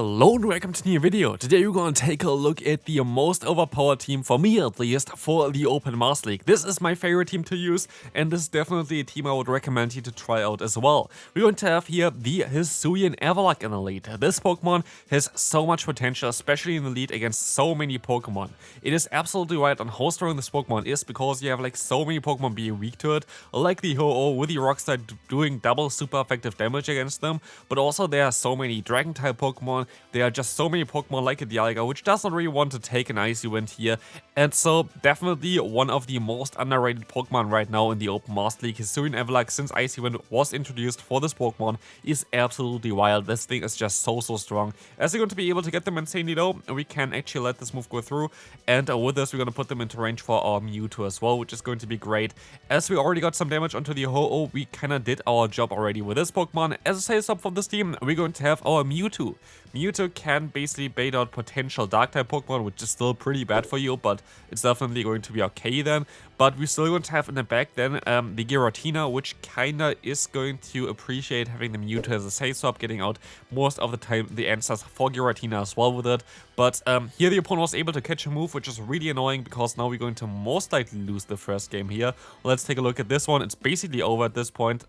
Hello and welcome to a new video. Today we're going to take a look at the most overpowered team, for me at least, for the Open Master League. This is my favorite team to use, and this is definitely a team I would recommend you to try out as well. We're going to have here the Hisuian Avalugg in the lead. This Pokemon has so much potential, especially in the lead against so many Pokemon. It is absolutely right on how strong this Pokemon is, because you have like so many Pokemon being weak to it, like the Ho-Oh with the Rockstar doing double super effective damage against them, but also there are so many Dragon-type Pokemon. There are just so many Pokemon like a Dialga, which doesn't really want to take an Icy Wind here, and so definitely one of the most underrated Pokemon right now in the Open Master League. Hisuian Avalugg, since Icy Wind was introduced for this Pokemon, is absolutely wild. This thing is just so strong. As we're going to be able to get them insanely low, we can actually let this move go through, and with this we're going to put them into range for our Mewtwo as well, which is going to be great. As we already got some damage onto the Ho-Oh, we kind of did our job already with this Pokemon. As a sales up from this team, we're going to have our Mewtwo. Mewtwo can basically bait out potential Dark-type Pokemon, which is still pretty bad for you, but it's definitely going to be okay then. But we're still going to have in the back then the Giratina, which kinda is going to appreciate having the Mewtwo as a save swap, getting out most of the time the answers for Giratina as well with it. But here the opponent was able to catch a move, which is really annoying, because now we're going to most likely lose the first game here. Let's take a look at this one. It's basically over at this point.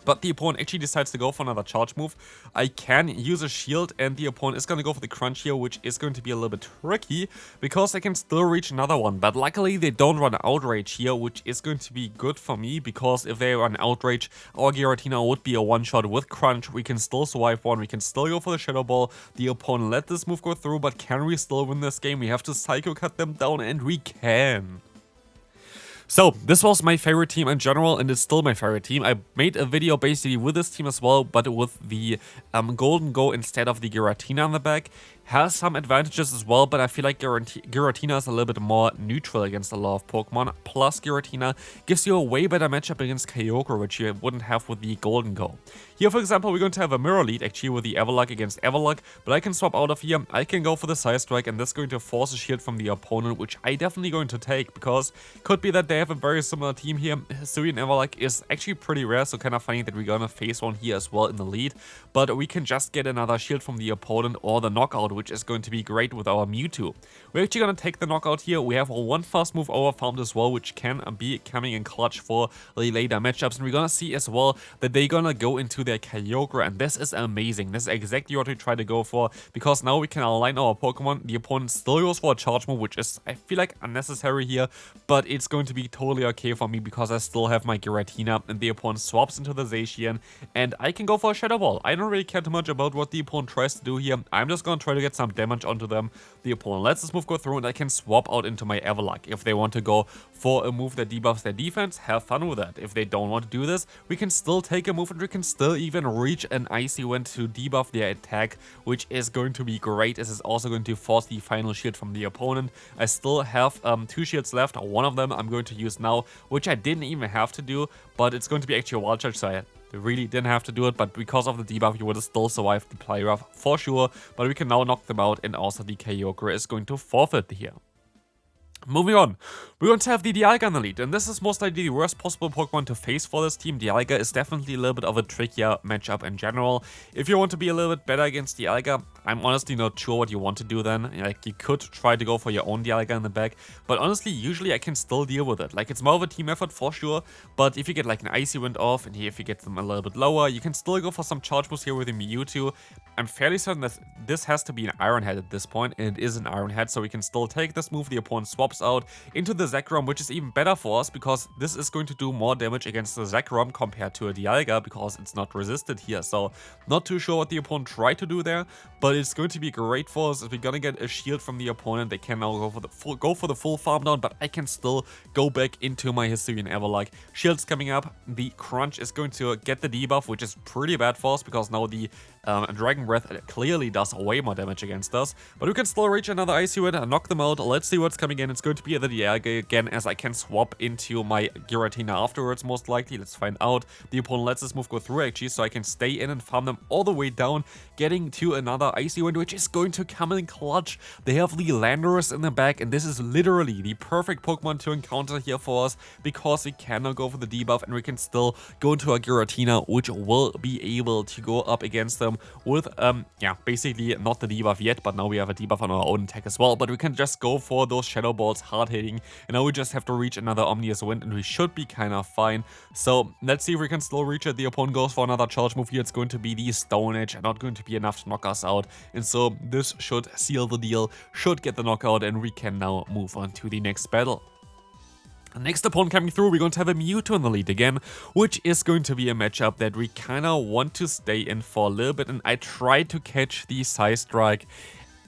But the opponent actually decides to go for another charge move. I can use a shield, and the opponent is going to go for the crunch here, which is going to be a little bit tricky, because I can still reach another one. But luckily they don't run outrage here, which is going to be good for me, because if they run outrage, our Giratina would be a one-shot with crunch. We can still survive one, we can still go for the Shadow Ball. The opponent let this move go through, but can we still win this game? We have to Psycho Cut them down, and we can. So, this was my favorite team in general, and it's still my favorite team. I made a video basically with this team as well, but with the Golden Go instead of the Giratina on the back. Has some advantages as well, but I feel like Giratina is a little bit more neutral against a lot of Pokemon. Plus, Giratina gives you a way better matchup against Kyogre, which you wouldn't have with the Golden Go. Here, for example, we're going to have a mirror lead actually with the Avalugg against Avalugg, but I can swap out of here. I can go for the Side Strike, and that's going to force a shield from the opponent, which I definitely going to take, because could be that they have a very similar team here. Hisuian Avalugg is actually pretty rare, so kind of funny that we're gonna face one here as well in the lead, but we can just get another shield from the opponent or the knockout, which is going to be great with our Mewtwo. We're actually going to take the knockout here. We have one fast move overfarmed as well, which can be coming in clutch for the later matchups, and we're going to see as well that they're going to go into their Kyogre, and this is amazing. This is exactly what we try to go for, because now we can align our Pokemon. The opponent still goes for a charge move, which is, I feel like, unnecessary here, but it's going to be totally okay for me, because I still have my Giratina, and the opponent swaps into the Zacian, and I can go for a Shadow Ball. I don't really care too much about what the opponent tries to do here. I'm just going to try to get some damage onto them. The opponent lets this move go through, and I can swap out into my Avalugg. If they want to go for a move that debuffs their defense, have fun with that. If they don't want to do this, we can still take a move, and we can still even reach an Icy Wind to debuff their attack, which is going to be great. This is also going to force the final shield from the opponent. I still have 2 shields left. One of them I'm going to use now, which I didn't even have to do, but it's going to be actually a wild charge, so I really didn't have to do it, but because of the debuff, you would have still survived the play rough for sure. But we can now knock them out, and also the Kyogre is going to forfeit here. Moving on, we're going to have the Dialga in the lead, and this is most likely the worst possible Pokemon to face for this team. Dialga is definitely a little bit of a trickier matchup in general. If you want to be a little bit better against Dialga, I'm honestly not sure what you want to do then. Like, you could try to go for your own Dialga in the back, but honestly, usually I can still deal with it. Like, it's more of a team effort for sure, but if you get like an Icy Wind off, and here if you get them a little bit lower, you can still go for some charge moves here with the Mewtwo. I'm fairly certain that this has to be an Iron Head at this point, and it is an Iron Head, so we can still take this move. The opponent swaps out into the Zekrom, which is even better for us, because this is going to do more damage against the Zekrom compared to a Dialga, because it's not resisted here. So not too sure what the opponent tried to do there, but it's going to be great for us. If we're gonna get a shield from the opponent, they can now go for the full farm down, but I can still go back into my Hisuian Avalugg. Shield's coming up. The crunch is going to get the debuff, which is pretty bad for us, because now the Dragon Breath clearly does way more damage against us, but we can still reach another Icy Wind and knock them out. Let's see what's coming in. It's going to be the Dialga again, as I can swap into my Giratina afterwards, most likely. Let's find out. The opponent lets this move go through actually, so I can stay in and farm them all the way down, getting to another Icy Wind, which is going to come in clutch. They have the Landorus in the back, and this is literally the perfect Pokemon to encounter here for us, because we cannot go for the debuff, and we can still go into a Giratina, which will be able to go up against them down with, yeah, basically not the debuff yet, but now we have a debuff on our own attack as well. But we can just go for those Shadow Balls hard hitting, and now we just have to reach another Omnious Wind, and we should be kind of fine. So let's see if we can still reach it. The opponent goes for another charge move here. It's going to be the Stone Edge, not going to be enough to knock us out, and so this should seal the deal, should get the knockout, and we can now move on to the next battle. Next opponent coming through, we're going to have a Mewtwo in the lead again, which is going to be a matchup that we kind of want to stay in for a little bit, and I try to catch the Side Strike,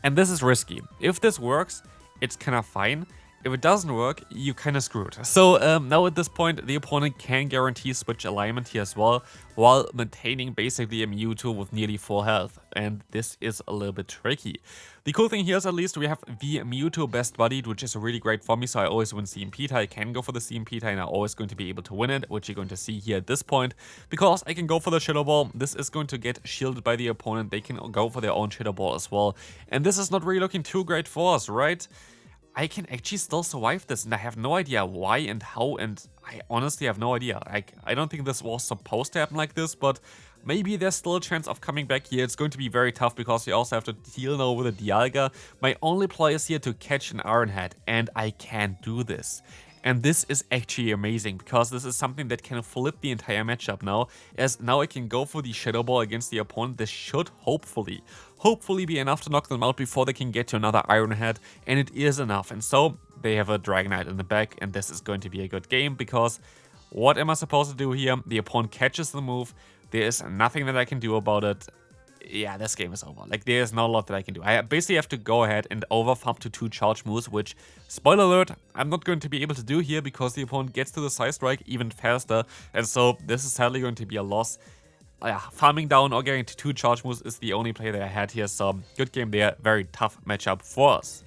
and this is risky. If this works, it's kind of fine. If it doesn't work, you kind of screwed. So now at this point, the opponent can guarantee switch alignment here as well, while maintaining basically a Mewtwo with nearly full health, and this is a little bit tricky. The cool thing here is at least we have the Mewtwo best buddied, which is really great for me, so I always win CMP tie. I can go for the CMP tie, and I'm always going to be able to win it, which you're going to see here at this point, because I can go for the Shadow Ball. This is going to get shielded by the opponent. They can go for their own Shadow Ball as well, and this is not really looking too great for us, right? I can actually still survive this, and I have no idea why and how, and I honestly have no idea. I don't think this was supposed to happen like this, but maybe there's still a chance of coming back here. It's going to be very tough because we also have to deal now with a Dialga. My only play is here to catch an Iron Head, and I can't do this. And this is actually amazing, because this is something that can flip the entire matchup now, as now I can go for the Shadow Ball against the opponent. This should hopefully be enough to knock them out before they can get to another Iron Head, and it is enough. And so they have a Dragonite in the back, and this is going to be a good game, because what am I supposed to do here? The opponent catches the move. There is nothing that I can do about it. Yeah, this game is over. Like, there's not a lot that I can do. I basically have to go ahead and overfarm to 2 charge moves, which, spoiler alert, I'm not going to be able to do here because the opponent gets to the Side Strike even faster, and so this is sadly going to be a loss. Yeah, farming down or getting to 2 charge moves is the only play that I had here, so good game there. Very tough matchup for us.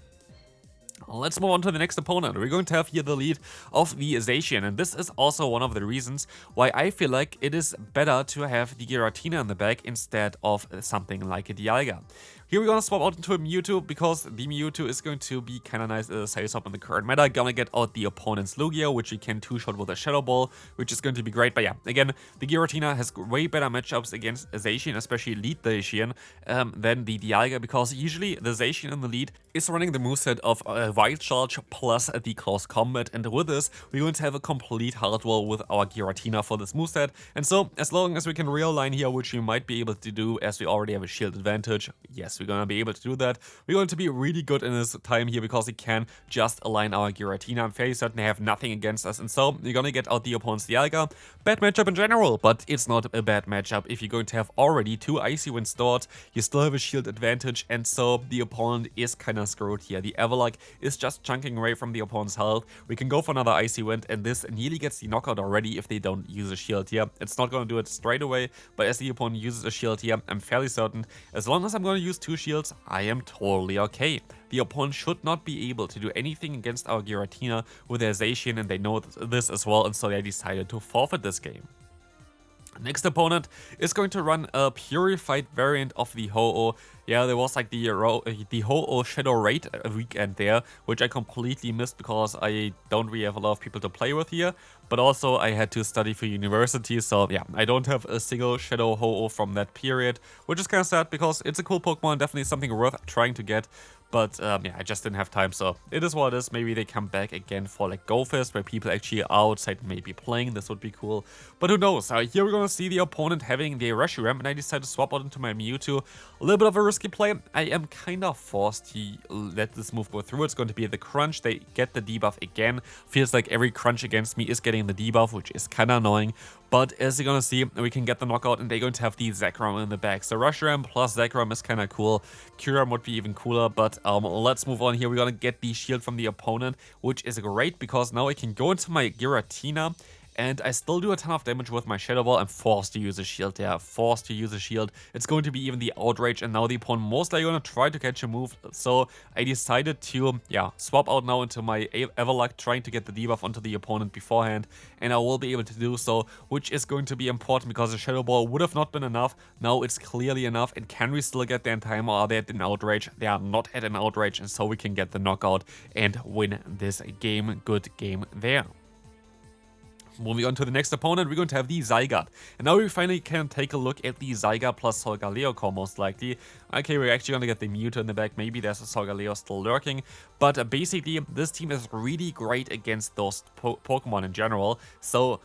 Let's move on to the next opponent. We're going to have here the lead of the Zacian, and this is also one of the reasons why I feel like it is better to have the Giratina in the back instead of something like a Dialga. Here we're gonna swap out into a Mewtwo, because the Mewtwo is going to be kind of nice as a side swap in the current meta. Gonna get out the opponent's Lugia, which you can 2-shot with a Shadow Ball, which is going to be great. But yeah, again, the Giratina has way better matchups against Zacian, especially lead Zacian, than the Dialga, because usually the Zacian in the lead is running the moveset of Wild Charge plus the Close Combat, and with this, we're going to have a complete hard wall with our Giratina for this moveset. And so, as long as we can realign here, which we might be able to do, as we already have a shield advantage, yes, we're gonna be able to do that. We're going to be really good in this time here, because we can just align our Giratina. I'm fairly certain they have nothing against us, and so you're gonna get out the opponent's Dialga. Bad matchup in general, but it's not a bad matchup if you're going to have already 2 Icy Wind stored. You still have a shield advantage, and so the opponent is kind of screwed here. The Avalugg is just chunking away from the opponent's health. We can go for another Icy Wind, and this nearly gets the knockout already if they don't use a shield here. It's not going to do it straight away, but as the opponent uses a shield here, I'm fairly certain, as long as I'm going to use 2 shields, I am totally okay. The opponent should not be able to do anything against our Giratina with their Zacian, and they know this as well, and so they decided to forfeit this game. Next opponent is going to run a purified variant of the Ho-Oh. Yeah, there was like the Ho-Oh Shadow Raid weekend there, which I completely missed because I don't really have a lot of people to play with here. But also I had to study for university, so yeah, I don't have a single Shadow Ho-Oh from that period, which is kind of sad because it's a cool Pokemon, definitely something worth trying to get. But yeah, I just didn't have time, so it is what it is. Maybe they come back again for like Go Fest, where people actually are outside maybe playing. This would be cool. But who knows? Here we're gonna see the opponent having the Reshiram, and I decided to swap out into my Mewtwo. A little bit of a risky play. I am kind of forced to let this move go through. It's going to be the Crunch. They get the debuff again. Feels like every Crunch against me is getting the debuff, which is kind of annoying. But as you're gonna see, we can get the knockout, and they're going to have the Zekrom in the back. So Reshiram plus Zekrom is kind of cool. Kyurem would be even cooler, but let's move on here. We're gonna get the shield from the opponent, which is great because now I can go into my Giratina, and I still do a ton of damage with my Shadow Ball. I'm forced to use a shield there, forced to use a shield. It's going to be even the Outrage, and now the opponent most likely going to try to catch a move. So I decided to, yeah, swap out now into my Avalugg, trying to get the debuff onto the opponent beforehand, and I will be able to do so, which is going to be important because the Shadow Ball would have not been enough. Now it's clearly enough, and can we still get there in time, or are they at an Outrage? They are not at an Outrage, and so we can get the knockout and win this game. Good game there. Moving on to the next opponent, we're going to have the Zygarde. And now we finally can take a look at the Zygarde plus Solgaleo core, most likely. Okay, we're actually going to get the Mewtwo in the back. Maybe there's a Solgaleo still lurking. But basically, this team is really great against those Pokemon in general. So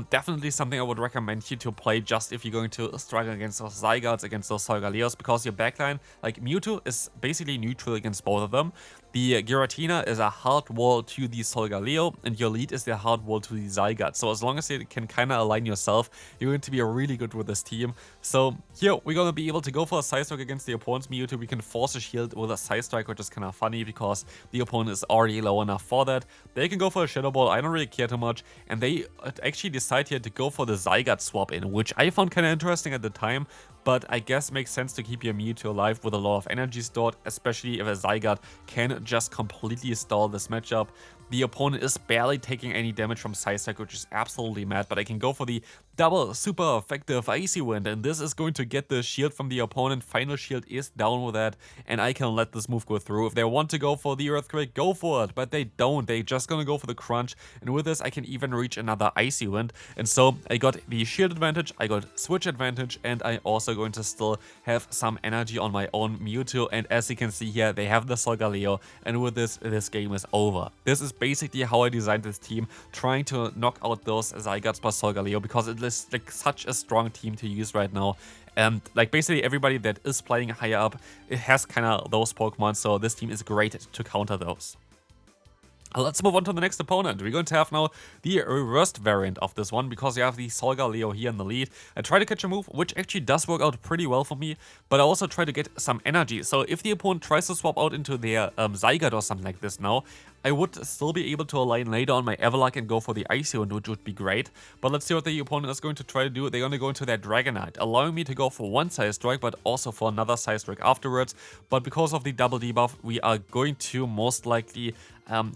definitely something I would recommend you to play just if you're going to struggle against those Zygardes, against those Solgaleos, because your backline, like Mewtwo, is basically neutral against both of them. The Giratina is a hard wall to the Solgaleo, and your lead is the hard wall to the Zygarde. So as long as you can kind of align yourself, you're going to be really good with this team. So here, we're going to be able to go for a Side Strike against the opponent's Mewtwo. We can force a shield with a Side Strike, which is kind of funny because the opponent is already low enough for that. They can go for a Shadow Ball, I don't really care too much. And they actually decide here to go for the Zygarde swap in, which I found kind of interesting at the time. But I guess makes sense to keep your Mewtwo alive with a lot of energy stored, especially if a Zygarde can just completely stall this matchup. The opponent is barely taking any damage from Side Strike, which is absolutely mad, but I can go for the double super effective Icy Wind, and this is going to get the shield from the opponent. Final shield is down with that, and I can let this move go through. If they want to go for the Earthquake, go for it, but they don't. They're just gonna go for the Crunch, and with this I can even reach another Icy Wind. And so I got the shield advantage, I got switch advantage, and I also going to still have some energy on my own Mewtwo. And as you can see here, they have the Solgaleo, and with this game is over. This is basically how I designed this team, trying to knock out those Zygardes by Solgaleo, because it is like such a strong team to use right now. And like basically everybody that is playing higher up, it has kind of those Pokemon, so this team is great to counter those. Let's move on to the next opponent. We're going to have now the reversed variant of this one, because you have the Solgaleo here in the lead. I try to catch a move, which actually does work out pretty well for me, but I also try to get some energy. So if the opponent tries to swap out into their Zygarde or something like this now, I would still be able to align later on my Avalugg and go for the Icy Wind, which would be great. But let's see what the opponent is going to try to do. They're going to go into their Dragonite, allowing me to go for one Side Strike, but also for another Side Strike afterwards. But because of the double debuff, we are going to most likely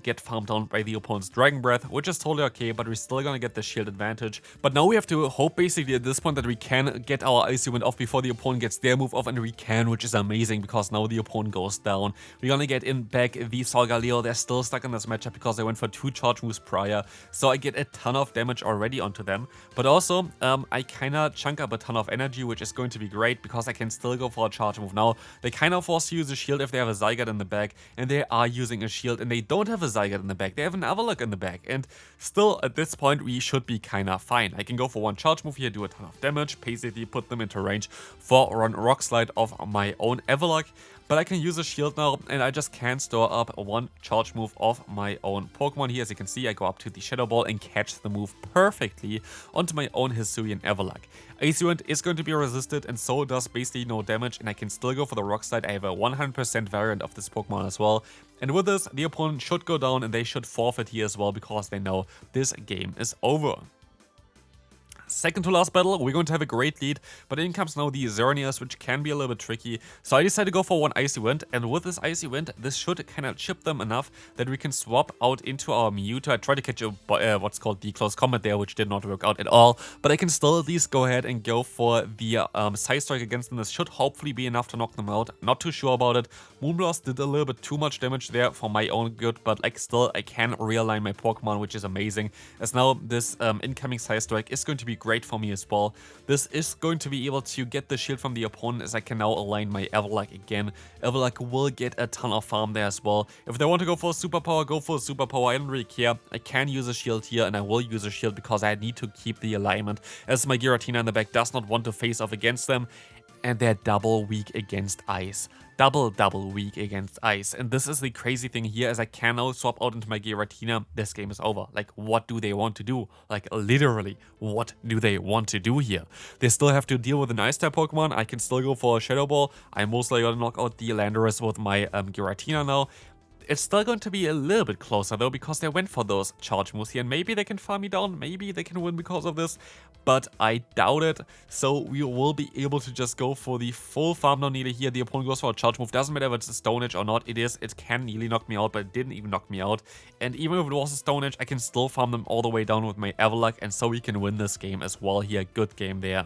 get farmed down by the opponent's Dragon Breath, which is totally okay, but we're still gonna get the shield advantage. But now we have to hope basically at this point that we can get our Icy Wind off before the opponent gets their move off, and we can, which is amazing, because now the opponent goes down. We're gonna get in back the Solgaleo. They're still stuck in this matchup because they went for 2 charge moves prior, so I get a ton of damage already onto them. But also, I kinda chunk up a ton of energy, which is going to be great, because I can still go for a charge move now. They kind of force to use a shield if they have a Zygarde in the back, and they are using a shield, and they don't have a Zygarde in the back, they have an Avalugg in the back, and still at this point we should be kinda fine. I can go for one charge move here, do a ton of damage, basically put them into range for one Rock Slide of my own Avalugg. But I can use a shield now, and I just can store up one charge move of my own Pokemon here. As you can see, I go up to the Shadow Ball and catch the move perfectly onto my own Hisuian Avalugg. Icy Wind is going to be resisted, and so does basically no damage, and I can still go for the Rock Slide. I have a 100% variant of this Pokemon as well. And with this, the opponent should go down, and they should forfeit here as well, because they know this game is over. Second to last battle, we're going to have a great lead, but in comes now the Xerneas, which can be a little bit tricky. So I decided to go for one Icy Wind, and with this Icy Wind, this should kind of chip them enough that we can swap out into our Mewtwo. I tried to catch a what's called the close combat there, which did not work out at all, but I can still at least go ahead and go for the Side Strike against them. This should hopefully be enough to knock them out. Not too sure about it. Moonblast did a little bit too much damage there for my own good, but like still, I can realign my Pokemon, which is amazing, as now this incoming Side Strike is going to be great for me as well. This is going to be able to get the shield from the opponent, as I can now align my Avalugg again. Avalugg will get a ton of farm there as well. If they want to go for a superpower, go for a superpower. I don't really care. I can use a shield here, and I will use a shield because I need to keep the alignment, as my Giratina in the back does not want to face off against them, and they're double weak against ice. Double weak against ice. And this is the crazy thing here, as I can now swap out into my Giratina. This game is over. Like, what do they want to do? Like, literally, what do they want to do here? They still have to deal with an Ice-type Pokemon. I can still go for a Shadow Ball. I'm mostly gonna knock out the Landorus with my Giratina now. It's still going to be a little bit closer though, because they went for those charge moves here, and maybe they can farm me down, maybe they can win because of this, but I doubt it. So we will be able to just go for the full farm down needed here. The opponent goes for a charge move. Doesn't matter if it's a Stone Edge or not. It can nearly knock me out, but it didn't even knock me out. And even if it was a Stone Edge, I can still farm them all the way down with my Avalugg, and so we can win this game as well here. Good game there.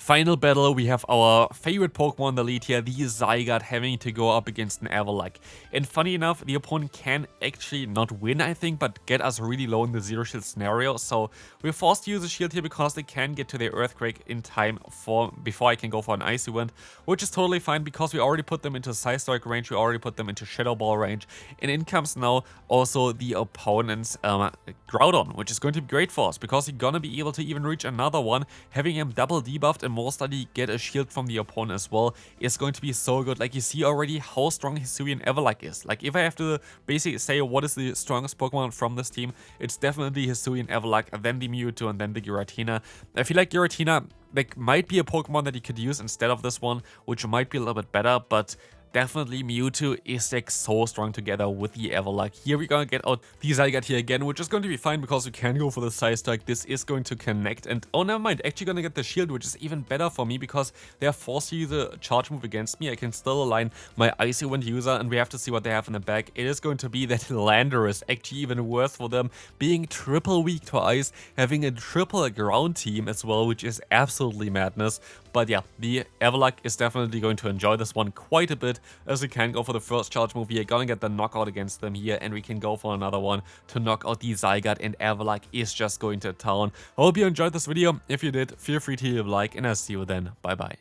Final battle, we have our favorite Pokemon in the lead here, the Zygarde, having to go up against an Avalugg. And funny enough, the opponent can actually not win, I think, but get us really low in the zero shield scenario. So we're forced to use a shield here because they can get to their Earthquake in time before I can go for an Icy Wind, which is totally fine because we already put them into Psy Strike range, we already put them into Shadow Ball range. And in comes now also the opponent's Groudon, which is going to be great for us because we're gonna be able to even reach another one. Having him double debuffed and most likely get a shield from the opponent as well is going to be so good. Like, you see already how strong Hisuian Avalugg is. Like, if I have to basically say what is the strongest Pokemon from this team, it's definitely Hisuian Avalugg, then the Mewtwo, and then the Giratina. I feel like Giratina like might be a Pokemon that you could use instead of this one, which might be a little bit better, but definitely Mewtwo is like so strong together with the Avalugg. Here we're gonna get out the Zygarde here again, which is going to be fine because we can go for the Psy Strike. This is going to connect, and oh, never mind, actually gonna get the shield, which is even better for me because they are forced to use a charge move against me. I can still align my Icy Wind user, and we have to see what they have in the back. It is going to be that Lander is actually even worse for them, being triple weak to ice, having a triple ground team as well, which is absolutely madness. But yeah, the Avalugg is definitely going to enjoy this one quite a bit, as we can go for the first charge move here, gonna get the knockout against them here, and we can go for another one to knock out the Zygarde, and Avalugg is just going to town. I hope you enjoyed this video. If you did, feel free to leave a like, and I'll see you then. Bye bye.